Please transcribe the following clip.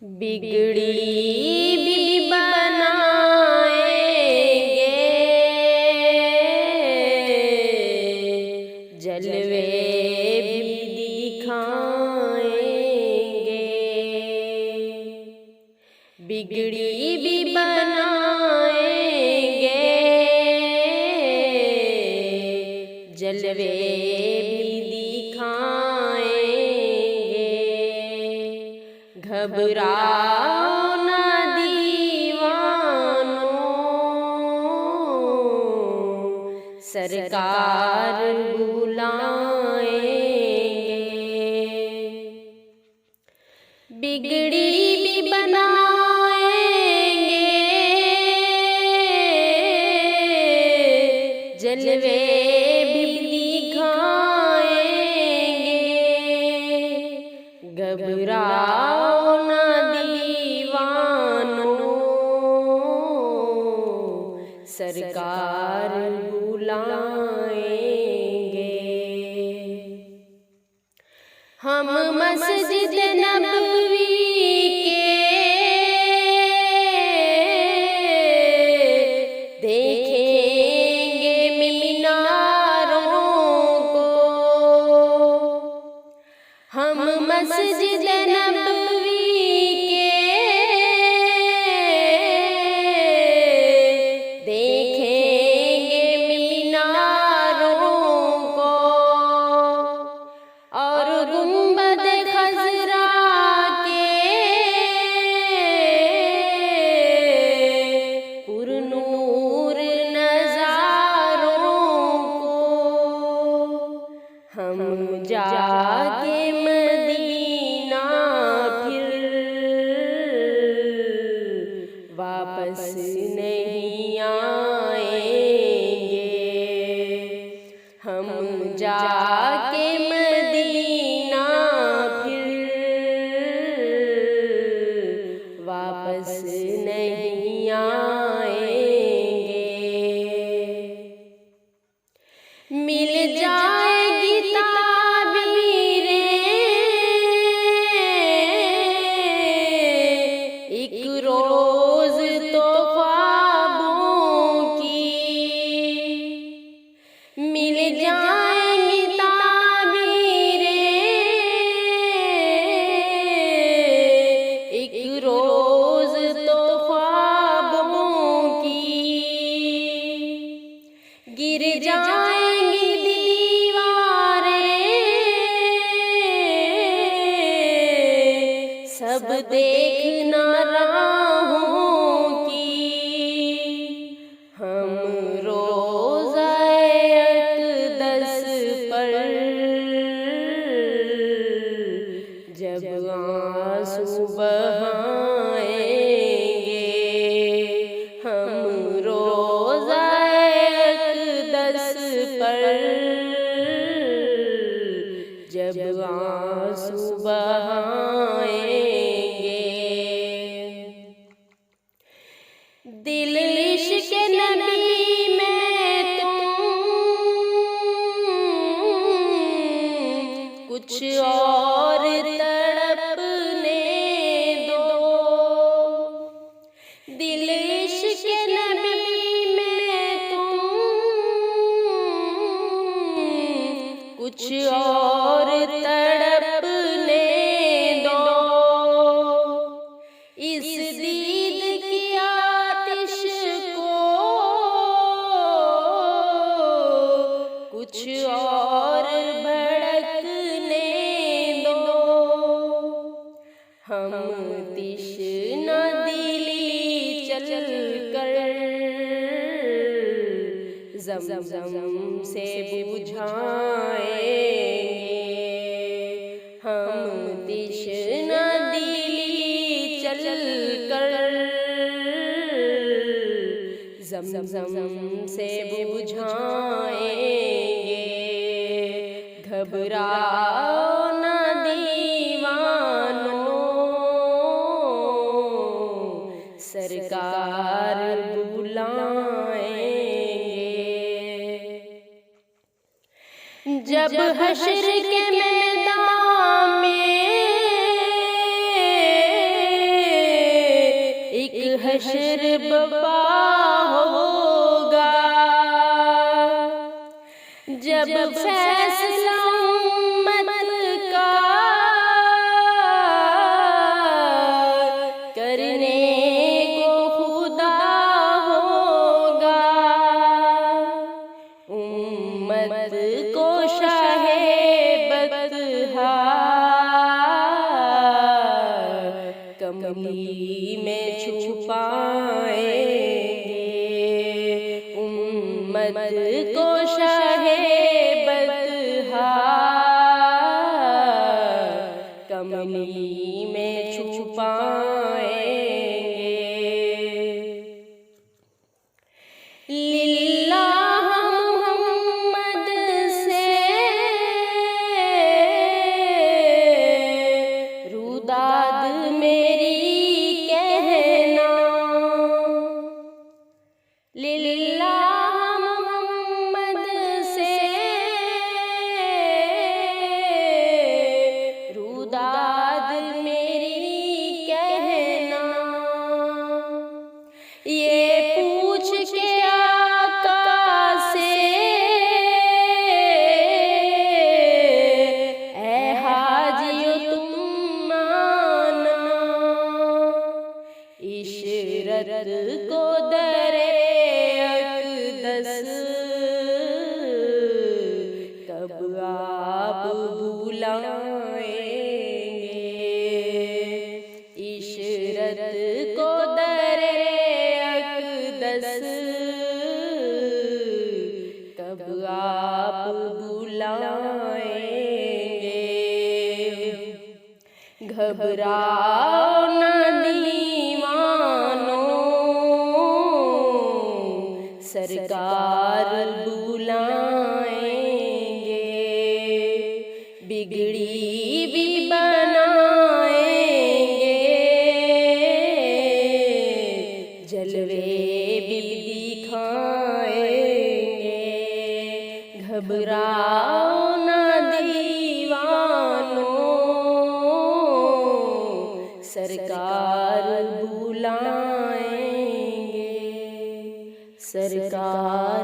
बिगड़ी भी बनाएंगे, जलवे भी दिखाएंगे। बिगड़ी भी बनाएंगे, जलवे भी दिखाएंगे। घबराओ न दीवानों, सरकार बुलाएंगे। बिगड़ी भी बनाएंगे, जलवे भी दिखाएंगे। घबराओ न दीवानों, सरकार बुलाएंगे। हम मस्जिद नबवी के देखेंगे मीनारों को। हम मस्जिद नबवी के देखेंगे मीनारों को, और गुंबद खजरा के पुरनूर नजारों को। हम जाके मदीना फिर वापस नहीं आएंगे। हम जाके मदीना फिर वापस नहीं आएंगे। मिल जाएगी ताबीरें एक रोज तो ख्वाबों की। मिल जाएंगी ताबीरें एक रोज तो ख्वाबों की। गिर जाएंगी दीवारें, सब देखना राहों की। हम रोज़ाए अक़दस पर जब आंसू बहाएंगे। हम रोज़ाए अक़दस पर जब आंसू बहाएंगे। दिल इश्क़ नबी में तुम कुछ और तड़पने दो। दिल इश्क़ नबी में तुम कुछ और तड़पने दो। इस दीद की आतिश को कुछ और भड़कने दो। हम तिश्ना दिली चल कर ज़मज़म से बुझाएंगे। हम तिश्ना दिली चल कर ज़मज़म से बुझाएंगे। घबराओ न दीवानों, सरकार बुलाएंगे। जब हश्र के मैदान में कमली में छुपाएंगे, उम्मत को शाहे बदहा कमली में छुपाएंगे। लिल्लाह मुहम्मद से रुदाद मेरी कहना, लिल्लाह मुहम्मद से रुदाद मेरी कहना। ये पूछ के आका से ऐ हाजियो तुम मानना, इशरत को दरे अक़दस कब आप बुलाएंगे, इशरत को दरे अक़दस कब आप बुलाएंगे। घबराओ न दीवानो, सरकार बुलाएंगे, बिगड़ी भी बनाएंगे, जलवे भी दिखाएंगे। घबराओ न दीवानो, सरकार बुलाएंगे, सरकार